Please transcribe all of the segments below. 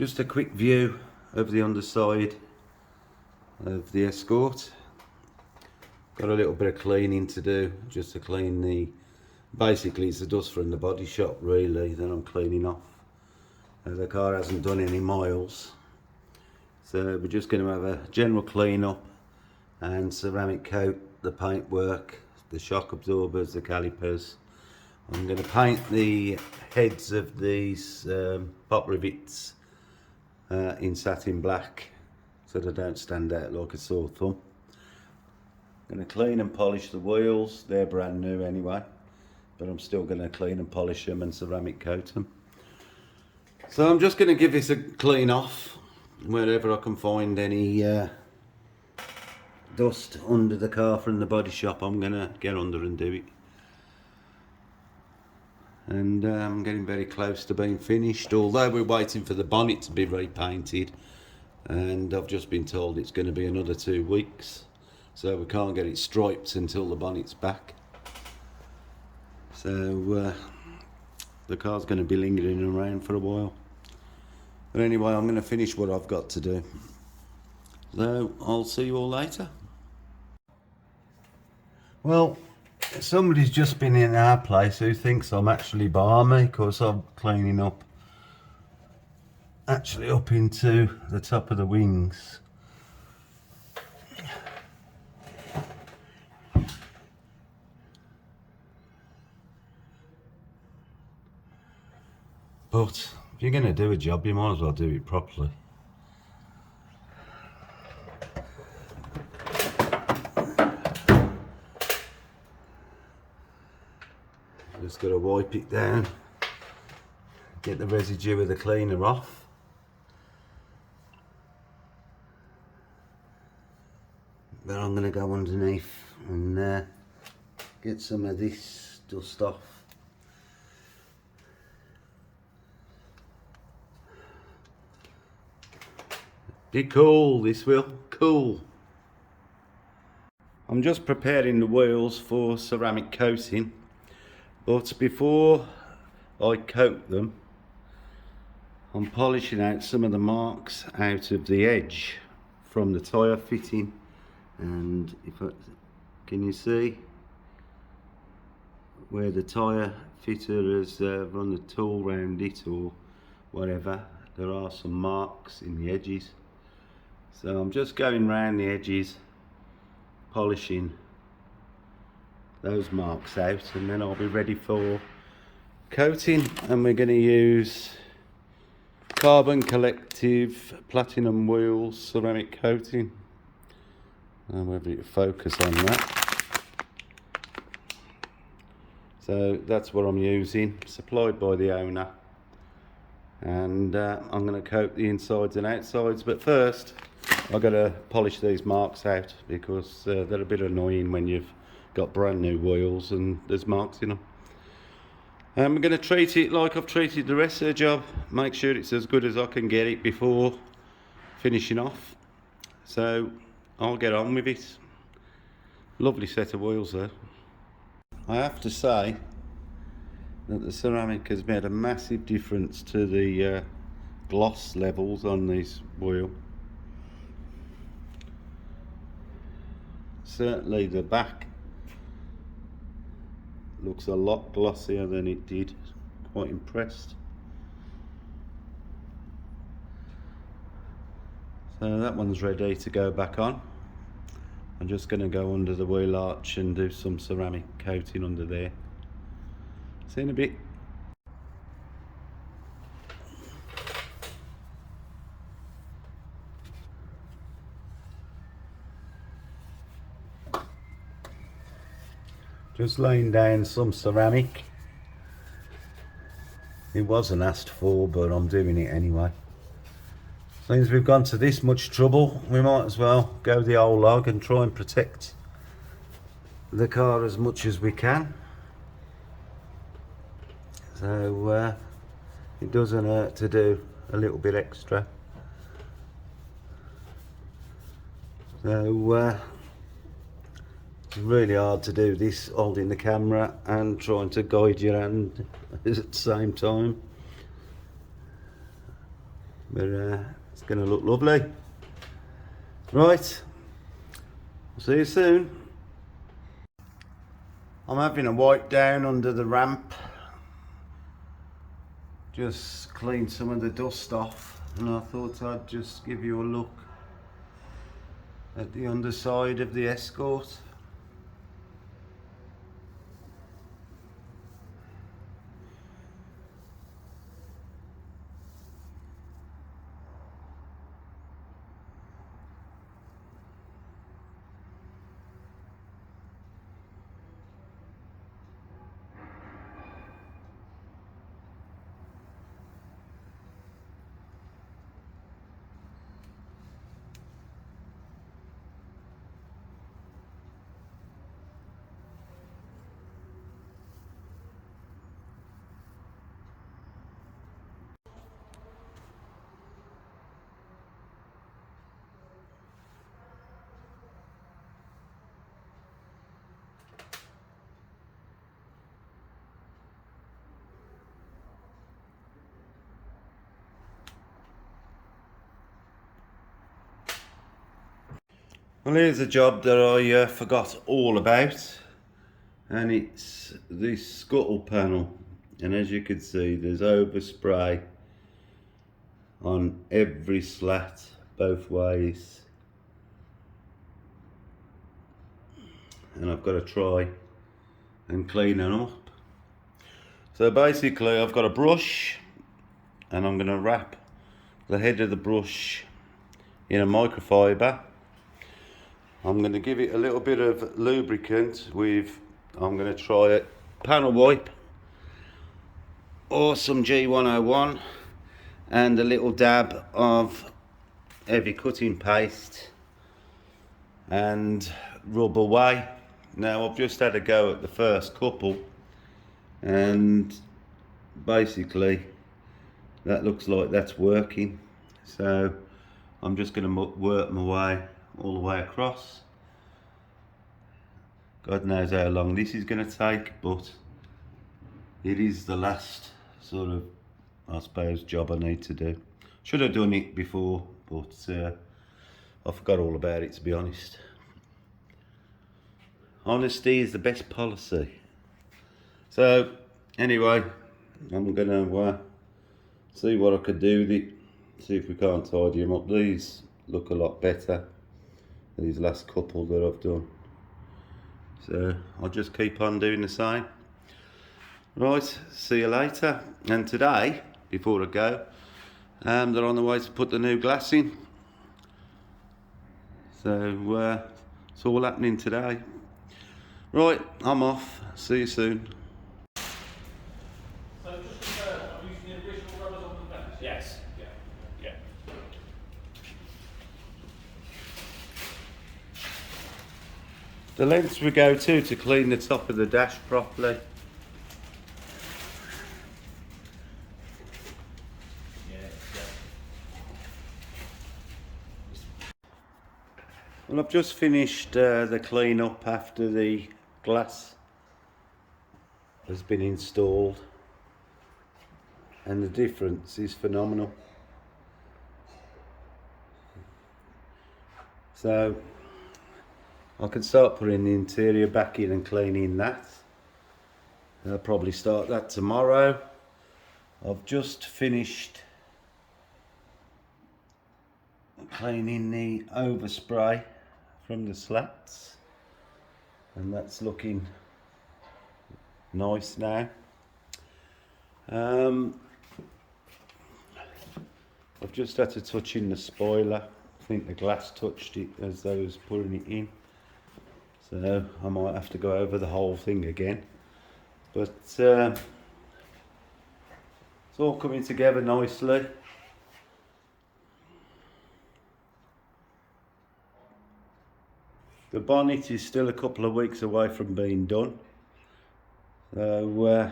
Just a quick view of the underside of the Escort. Got a little bit of cleaning to do, just to clean basically it's the dust from the body shop really that I'm cleaning off. The car hasn't done any miles, so we're just going to have a general clean up and ceramic coat the paintwork, the shock absorbers, the calipers. I'm going to paint the heads of these pop rivets in satin black so they don't stand out like a sore thumb. I'm going to clean and polish the wheels. They're brand new anyway, but I'm still going to clean and polish them and ceramic coat them. So I'm just going to give this a clean off wherever I can find any dust under the car from the body shop. I'm going to get under and do it. And I'm getting very close to being finished, although we're waiting for the bonnet to be repainted, and I've just been told it's going to be another 2 weeks, so we can't get it striped until the bonnet's back. So the car's going to be lingering around for a while. But anyway, I'm going to finish what I've got to do. So I'll see you all later. Well, somebody's just been in our place who thinks I'm actually balmy because I'm cleaning up actually up into the top of the wings. But if you're going to do a job, you might as well do it properly. Just got to wipe it down, get the residue of the cleaner off. Then I'm going to go underneath and get some of this dust off. Be cool, this will, cool. I'm just preparing the wheels for ceramic coating. But before I coat them, I'm polishing out some of the marks out of the edge from the tyre fitting. And can you see where the tyre fitter has run the tool round it or whatever? There are some marks in the edges. So I'm just going round the edges, polishing those marks out, and then I'll be ready for coating. And we're going to use Carbon Collective Platinum Wheels ceramic coating. And whether you focus on that. So that's what I'm using, supplied by the owner. And I'm going to coat the insides and outsides, but first I've got to polish these marks out because they're a bit annoying when you've got brand new wheels and there's marks in them. I'm going to treat it like I've treated the rest of the job, make sure it's as good as I can get it before finishing off. So I'll get on with it. Lovely set of wheels there. I have to say that the ceramic has made a massive difference to the gloss levels on this wheel. Certainly the back looks a lot glossier than it did. Quite impressed. So that one's ready to go back on. I'm just going to go under the wheel arch and do some ceramic coating under there. See you in a bit. Just laying down some ceramic. It wasn't asked for, but I'm doing it anyway. Since we've gone to this much trouble, we might as well go the whole log and try and protect the car as much as we can. So it doesn't hurt to do a little bit extra. So it's really hard to do this holding the camera and trying to guide your hand at the same time. but it's going to look lovely. Right, I'll see you soon. I'm having a wipe down under the ramp, just clean some of the dust off, and I thought I'd just give you a look at the underside of the Escort. Well, here's a job that I forgot all about, and it's this scuttle panel, and as you can see there's overspray on every slat both ways, and I've got to try and clean them up. So basically I've got a brush, and I'm going to wrap the head of the brush in a microfiber. I'm going to give it a little bit of lubricant with, I'm going to try it, panel wipe or some G101 and a little dab of heavy cutting paste and rub away. Now I've just had a go at the first couple, and basically that looks like that's working, so I'm just going to work my way all the way across. God knows how long this is going to take, but it is the last sort of, I suppose, job I need to do. Should have done it before, but I forgot all about it, to be honest. Honesty is the best policy. So anyway, I'm going to see what I could do with it, see if we can't tidy them up. These look a lot better, these last couple that I've done, so I'll just keep on doing the same. Right, see you later. And today, before I go, they're on the way to put the new glass in, so it's all happening today. Right, I'm off, see you soon. Yes. Yeah. Yeah. The lengths we go to clean the top of the dash properly. Well, I've just finished the clean up after the glass has been installed, and the difference is phenomenal. So I can start putting the interior back in and cleaning that. I'll probably start that tomorrow. I've just finished cleaning the overspray from the slats, and that's looking nice now. I've just had to touch in the spoiler. I think the glass touched it as I was putting it in, so I might have to go over the whole thing again, but it's all coming together nicely. The bonnet is still a couple of weeks away from being done, so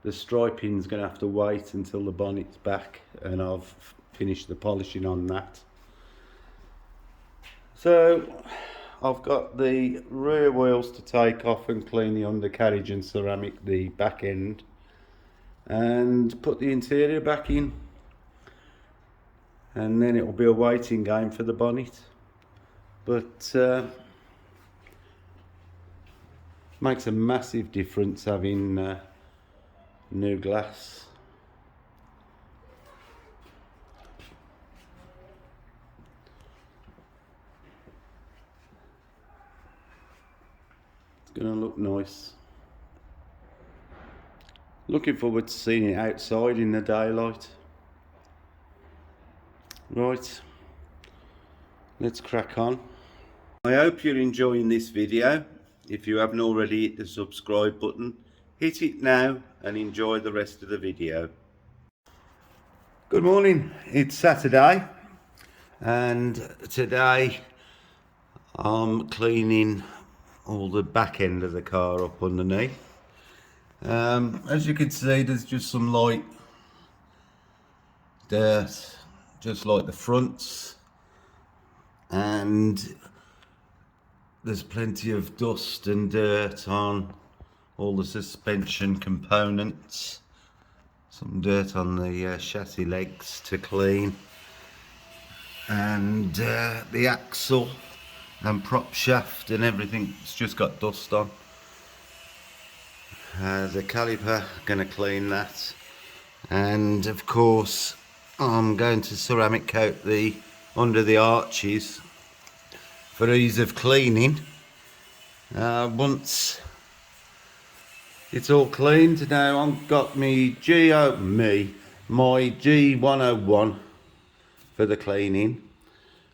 the striping's going to have to wait until the bonnet's back and I've finished the polishing on that. So I've got the rear wheels to take off and clean the undercarriage and ceramic the back end, and put the interior back in. and then it'll be a waiting game for the bonnet. But makes a massive difference having new glass. It's gonna look nice. Looking forward to seeing it outside in the daylight. Right, let's crack on. I hope you're enjoying this video. If you haven't already hit the subscribe button, hit it now and enjoy the rest of the video. Good morning, it's Saturday and today I'm cleaning all the back end of the car up underneath. As you can see, there's just some light dirt, just like the fronts, and there's plenty of dust and dirt on all the suspension components, some dirt on the chassis legs to clean, and the axle and prop shaft and everything's just got dust on. The caliper, gonna clean that, and of course I'm going to ceramic coat the under the arches for ease of cleaning. Once it's all cleaned, now I've got my G101 for the cleaning.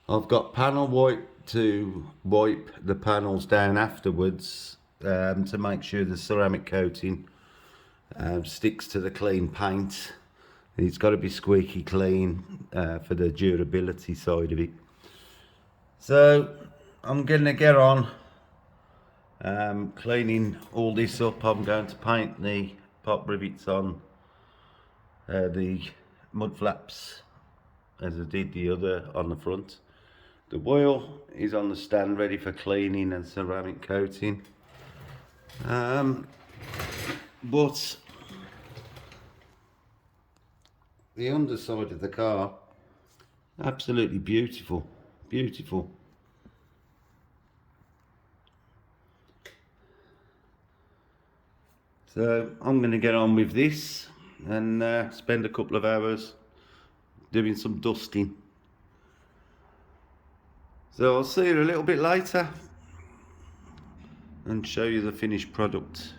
I've got panel wipe to wipe the panels down afterwards, to make sure the ceramic coating sticks to the clean paint. It's got to be squeaky clean for the durability side of it. So I'm gonna get on cleaning all this up. I'm going to paint the pop rivets on the mud flaps as I did the other on the front. The wheel is on the stand ready for cleaning and ceramic coating. But the underside of the car, absolutely beautiful, beautiful. So I'm going to get on with this and spend a couple of hours doing some dusting. So I'll see you a little bit later and show you the finished product.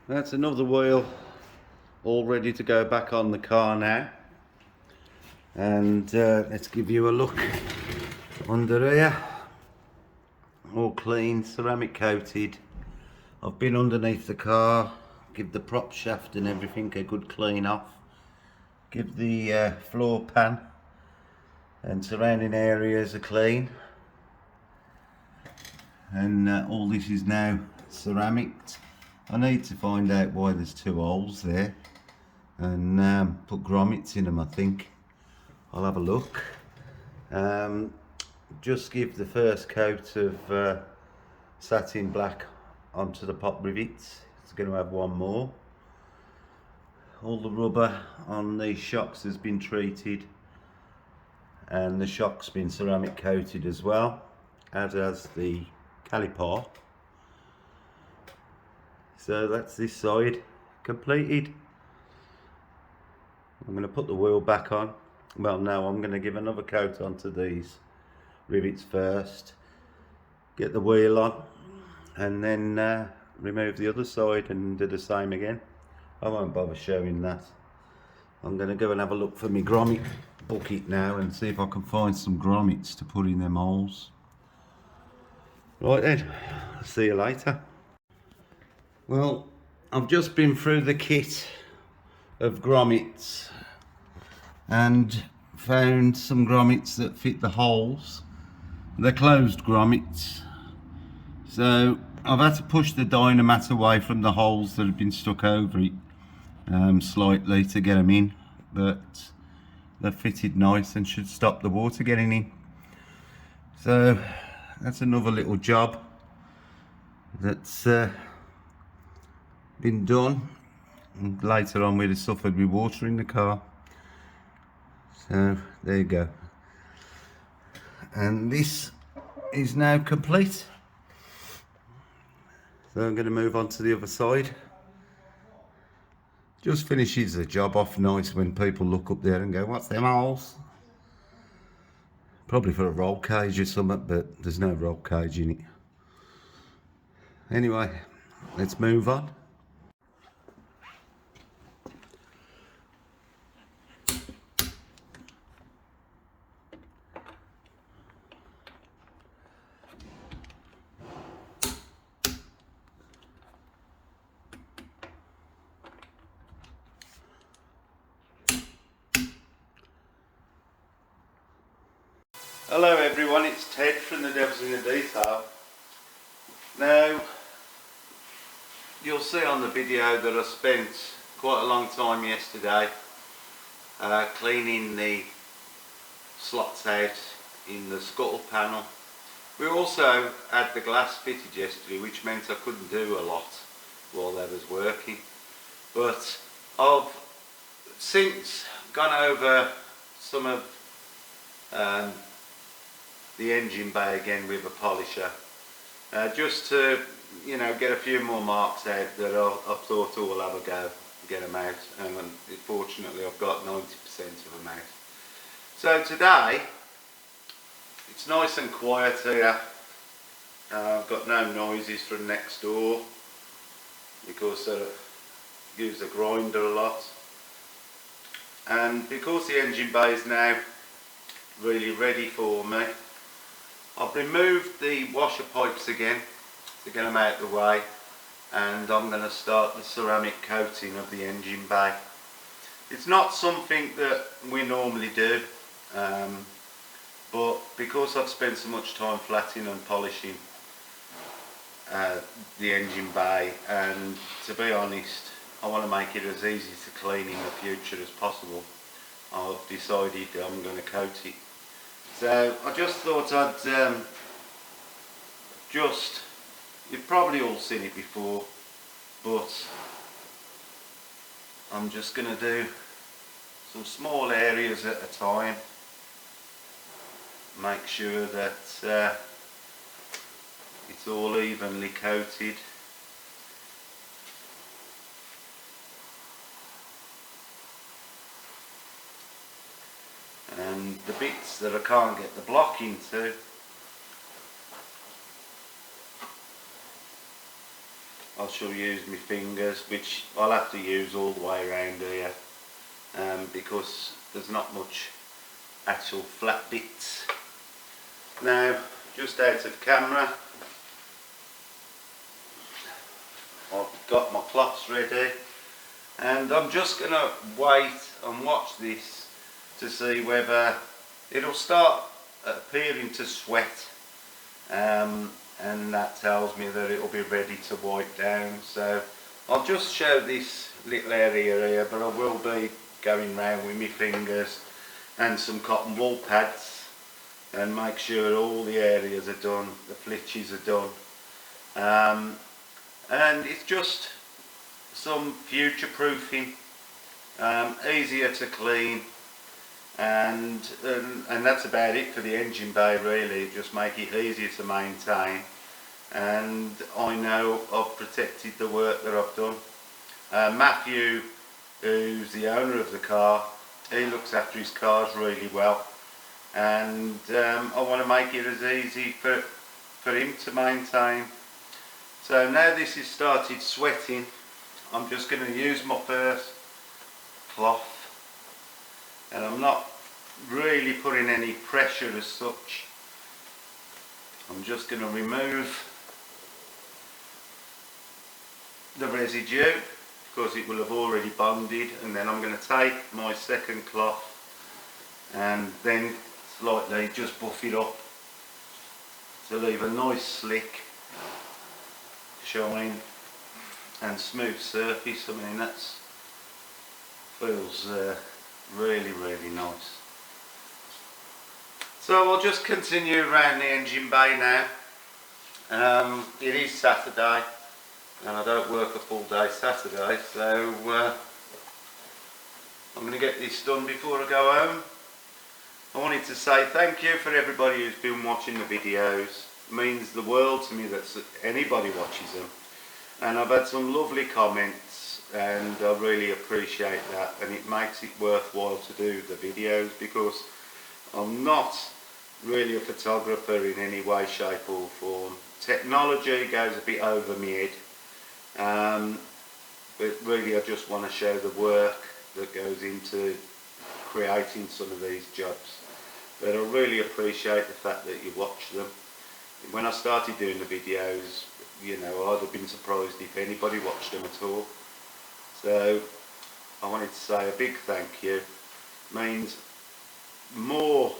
That's another wheel all ready to go back on the car now, and let's give you a look under here. All clean, ceramic coated. I've been underneath the car, give the prop shaft and everything a good clean off, give the floor pan and surrounding areas a clean, and all this is now ceramic. I need to find out why there's two holes there and put grommets in them. I think I'll have a look. Just give the first coat of satin black onto the pop rivets. It's going to have one more. All the rubber on the shocks has been treated, and the shock's been ceramic coated as well, as has the caliper. So that's this side completed. I'm going to put the wheel back on. Well, no, I'm going to give another coat onto these rivets first, get the wheel on, and then remove the other side and do the same again. I won't bother showing that. I'm going to go and have a look for my grommet bucket now and see if I can find some grommets to put in them holes. Right then, I'll see you later. Well, I've just been through the kit of grommets and found some grommets that fit the holes. They're closed grommets, so I've had to push the dynamat away from the holes that have been stuck over it slightly to get them in, but they're fitted nice and should stop the water getting in. So that's another little job that's been done, and later on we'd have suffered with water in the car. So there you go. And this is now complete. So I'm going to move on to the other side. Just finishes the job off nice when people look up there and go, what's them holes? Probably for a roll cage or something, but there's no roll cage in it. Anyway, let's move on. Hello everyone, it's Ted from the Devils in the Detail. Now, you'll see on the video that I spent quite a long time yesterday cleaning the slots out in the scuttle panel. We also had the glass fitted yesterday, which meant I couldn't do a lot while they was working. But I've since gone over some of the engine bay again with a polisher, just to, you know, get a few more marks out that I thought, oh, I'll have a go, get them out, and fortunately I've got 90% of them out. So today it's nice and quiet here. I've got no noises from next door because I use the grinder a lot, and because the engine bay is now really ready for me, I've removed the washer pipes again to get them out of the way, and I'm going to start the ceramic coating of the engine bay. It's not something that we normally do, but because I've spent so much time flattening and polishing the engine bay, and to be honest, I want to make it as easy to clean in the future as possible, I've decided I'm going to coat it. So I just thought I'd you've probably all seen it before, but I'm just going to do some small areas at a time, make sure that it's all evenly coated. And the bits that I can't get the block into, I shall use my fingers, which I'll have to use all the way around here, because there's not much actual flat bits. Now, just out of camera, I've got my cloths ready, and I'm just going to wait and watch this to see whether it'll start appearing to sweat, and that tells me that it'll be ready to wipe down. So I'll just show this little area here, but I will be going round with my fingers and some cotton wool pads and make sure all the areas are done, the flitches are done, and it's just some future proofing, easier to clean. And that's about it for the engine bay really. Just make it easier to maintain, and I know I've protected the work that I've done. Matthew, who's the owner of the car, he looks after his cars really well, and I want to make it as easy for him to maintain. So now this has started sweating, I'm just going to use my first cloth, and I'm not really putting any pressure as such. I'm just going to remove the residue because it will have already bonded, and then I'm going to take my second cloth and then slightly just buff it up to leave a nice slick shine and smooth surface. I mean, that's feels really nice. So I'll just continue around the engine bay now. It is Saturday and I don't work a full day Saturday, so I'm going to get this done before I go home, I wanted to say thank you for everybody who's been watching the videos. It means the world to me that anybody watches them. And I've had some lovely comments, and I really appreciate that, and it makes it worthwhile to do the videos, because I'm not really a photographer in any way, shape or form. Technology goes a bit over my head, but really I just want to show the work that goes into creating some of these jobs. But I really appreciate the fact that you watch them. When I started doing the videos, you know, I'd have been surprised if anybody watched them at all. So I wanted to say a big thank you. It means more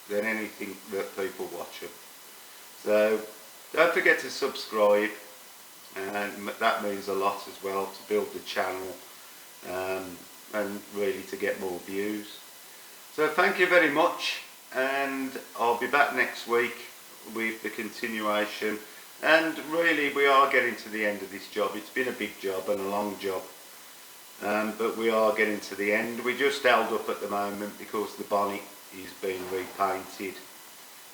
than anything that people watch them. So don't forget to subscribe, and that means a lot as well to build the channel, and really to get more views. So thank you very much, and I'll be back next week with the continuation. And really we are getting to the end of this job. It's been a big job and a long job, but we are getting to the end. We just held up at the moment because the bonnet is being repainted,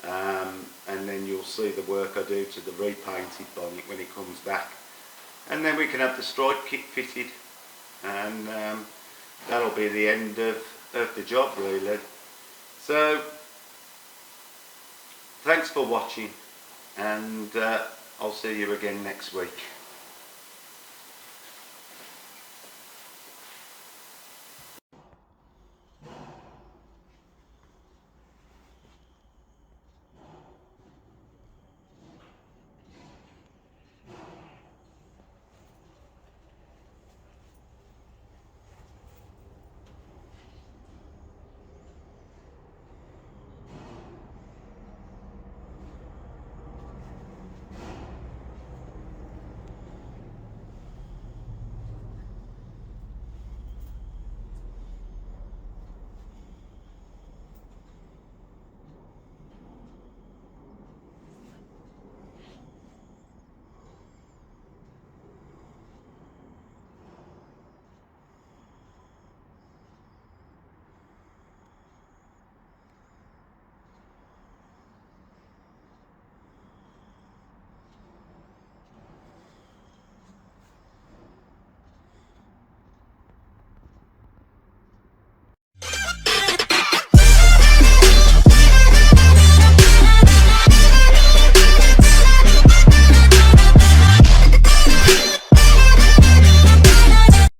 and then you'll see the work I do to the repainted bonnet when it comes back, and then we can have the stripe kit fitted, and that'll be the end of the job really. So thanks for watching, and I'll see you again next week.